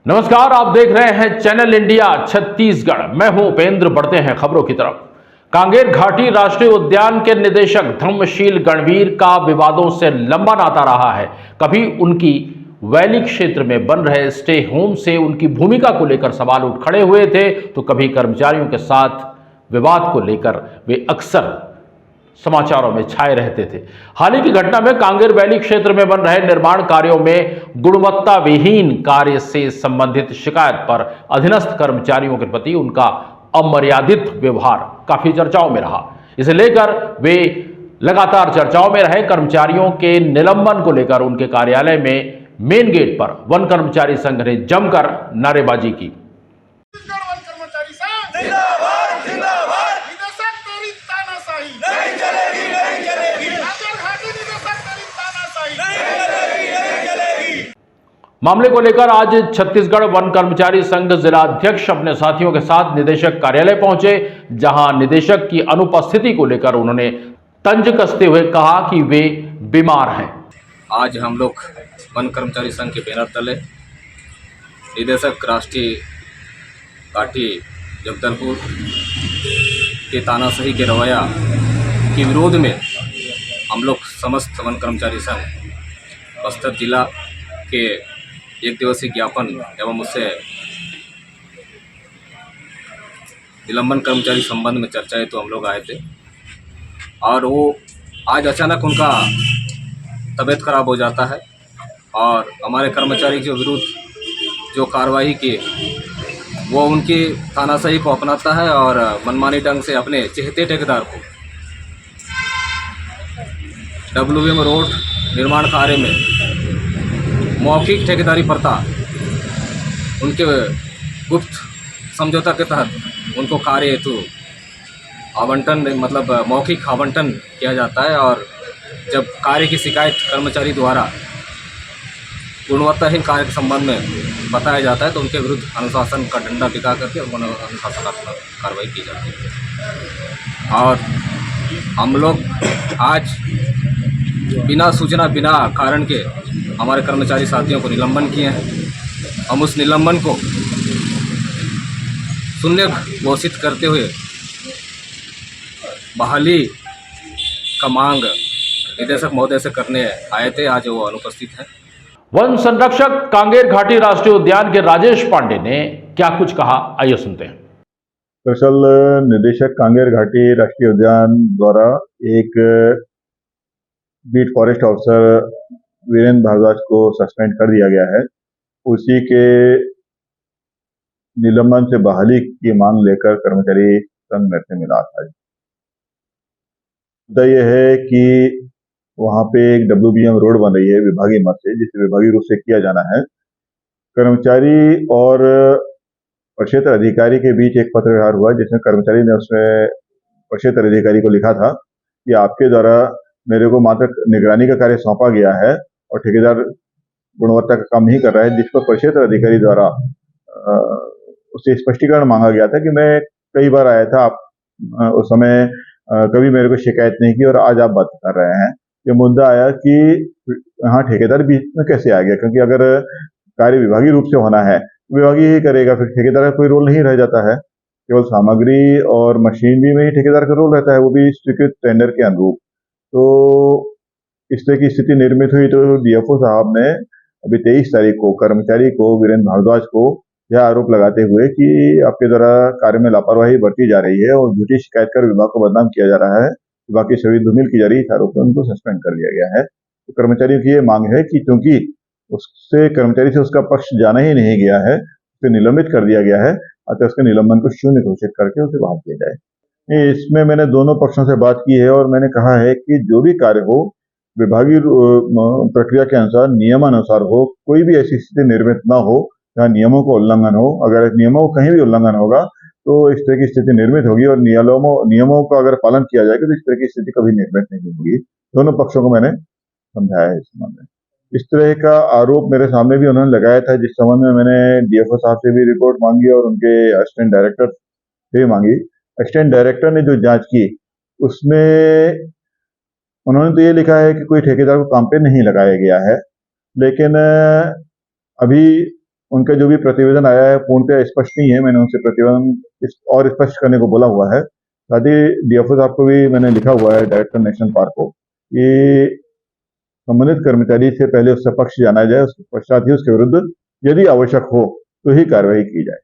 नमस्कार, आप देख रहे हैं चैनल इंडिया छत्तीसगढ़। मैं हूं उपेंद्र। बढ़ते हैं खबरों की तरफ। कांगेर घाटी राष्ट्रीय उद्यान के निदेशक धर्मशील गणवीर का विवादों से लंबा नाता रहा है। कभी उनकी वैली क्षेत्र में बन रहे स्टे होम से उनकी भूमिका को लेकर सवाल उठ खड़े हुए थे, तो कभी कर्मचारियों के साथ विवाद को लेकर वे अक्सर समाचारों में छाए रहते थे। हाल ही की घटना में कांगेर वैली क्षेत्र में बन रहे निर्माण कार्यों में गुणवत्ता विहीन कार्य से संबंधित शिकायत पर अधीनस्थ कर्मचारियों के प्रति उनका अमर्यादित व्यवहार काफी चर्चाओं में रहा। इसे लेकर वे लगातार चर्चाओं में रहे। कर्मचारियों के निलंबन को लेकर उनके कार्यालय में मेन गेट पर वन कर्मचारी संघ ने जमकर नारेबाजी की। कर्मचारी संघ जिंदाबाद जिंदाबाद। निदेशक तेरी तानाशाही नहीं चलेगी नहीं चलेगी। कांगेर घाटी निदेशक तेरी तानाशाही नहीं चलेगी नहीं चलेगी। मामले को लेकर आज छत्तीसगढ़ वन कर्मचारी संघ जिला अध्यक्ष अपने साथियों के साथ निदेशक कार्यालय पहुंचे, जहां निदेशक की अनुपस्थिति को लेकर उन्होंने तंज कसते हुए कहा कि वे बीमार हैं। आज हम लोग वन कर्मचारी संघ के बैनर तले निदेशक राष्ट्रीय घाटी जगदलपुर के तानाशाही के रवैया के विरोध में हम लोग समस्त वन कर्मचारी संघ बस्तर जिला के एक दिवसीय ज्ञापन एवं उससे निलंबन कर्मचारी संबंध में चर्चाएं तो हम लोग आए थे, और वो आज अचानक उनका तबीयत खराब हो जाता है और हमारे कर्मचारी के विरुद्ध जो कार्रवाई की वो उनकी तानाशाही को अपनाता है और मनमानी ढंग से अपने चहेते ठेकेदार को WM रोड निर्माण कार्य में मौखिक ठेकेदारी प्रथा उनके गुप्त समझौता के तहत उनको कार्य हेतु आवंटन मतलब मौखिक आवंटन किया जाता है, और जब कार्य की शिकायत कर्मचारी द्वारा गुणवत्ताहीन कार्य के संबंध में बताया जाता है तो उनके विरुद्ध अनुशासन का डंडा दिखा करके अनुशासनात्मक कार्रवाई की जाती है। और हम लोग आज बिना सूचना बिना कारण के हमारे कर्मचारी साथियों को निलंबन किए हैं। हम उस निलंबन को शून्य घोषित करते हुए बहाली का मांग निदेशक महोदय से करने आए थे। आज वो अनुपस्थित हैं। वन संरक्षक कांगेर घाटी राष्ट्रीय उद्यान के राजेश पांडे ने क्या कुछ कहा, आइए सुनते हैं। दरअसल निदेशक कांगेर घाटी राष्ट्रीय उद्यान द्वारा एक beat forest officer Virendra Bhardwaj को सस्पेंड कर दिया गया है। उसी के निलंबन से बहाली की मांग लेकर कर्मचारी संघ मेरे से मिला था। मुद्दा यह है कि वहां पे एक WBM रोड बन रही है विभागीय मत से, जिसे विभागीय रूप से किया जाना है। कर्मचारी और प्रक्षेत्र अधिकारी के बीच एक पत्र व्यवहार हुआ, जिसमें कर्मचारी ने उसमें प्रक्षेत्र अधिकारी को लिखा था कि आपके द्वारा मेरे को मात्र निगरानी का कार्य सौंपा गया है और ठेकेदार गुणवत्ता का काम नहीं कर रहा है, जिस पर प्रक्षेत्र अधिकारी द्वारा उससे स्पष्टीकरण मांगा गया था कि मैं कई बार आया था, आप उस समय कभी मेरे को शिकायत नहीं की और आज आप बात कर रहे हैं। ये मुद्दा आया कि हाँ, ठेकेदार बीच में कैसे आ गया, क्योंकि अगर कार्य विभागीय रूप से होना है विभागीय ही करेगा, फिर ठेकेदार का कोई रोल नहीं रह जाता है। केवल सामग्री और मशीनरी में ही ठेकेदार का रोल रहता है, वो भी स्वीकृत टेंडर के अनुरूप। तो इस तरह की स्थिति निर्मित हुई तो DFO साहब ने अभी 23 तारीख को कर्मचारी को वीरेंद्र भारद्वाज को यह आरोप लगाते हुए कि आपके द्वारा कार्य में लापरवाही बरती जा रही है और झूठी शिकायत कर विभाग को बदनाम किया जा रहा है, विभाग की छवि धूमिल की जा रही है, इस आरोप में उनको सस्पेंड कर दिया गया है। तो कर्मचारियों की ये मांग है कि क्योंकि उससे कर्मचारी से उसका पक्ष जाना ही नहीं गया है, उसे निलंबित कर दिया गया है, अतः उसके निलंबन को शून्य घोषित करके उसे बहाल किया जाए। इसमें मैंने दोनों पक्षों से बात की है और मैंने कहा है कि जो भी कार्य हो विभागीय प्रक्रिया के अनुसार नियमानुसार हो, कोई भी ऐसी स्थिति निर्मित न हो जहाँ नियमों का उल्लंघन हो। अगर नियमों का कहीं भी उल्लंघन होगा तो इस तरह की स्थिति निर्मित होगी और नियमों का अगर पालन किया जाएगा तो इस तरह की स्थिति कभी निर्मित नहीं होगी। दोनों पक्षों को मैंने समझाया है इस संबंध में। इस तरह का आरोप मेरे सामने भी उन्होंने लगाया था, जिस संबंध में मैंने DFO साहब से भी रिपोर्ट मांगी और उनके असिस्टेंट डायरेक्टर से भी मांगी। असिस्टेंट डायरेक्टर ने जो जांच की उसमें उन्होंने तो ये लिखा है कि कोई ठेकेदार को काम पे नहीं लगाया गया है, लेकिन अभी उनका जो भी प्रतिवेदन आया है पूर्णतः स्पष्ट नहीं है। मैंने उनसे प्रतिवेदन और स्पष्ट करने को बोला हुआ है। साथ ही डीएफओ साहब को भी मैंने लिखा हुआ है, डायरेक्टर नेशनल पार्क को, कि संबंधित कर्मचारी से पहले उसका पक्ष जाना जाए, उसके पश्चात ही उसके विरुद्ध यदि आवश्यक हो तो ही कार्रवाई की जाए।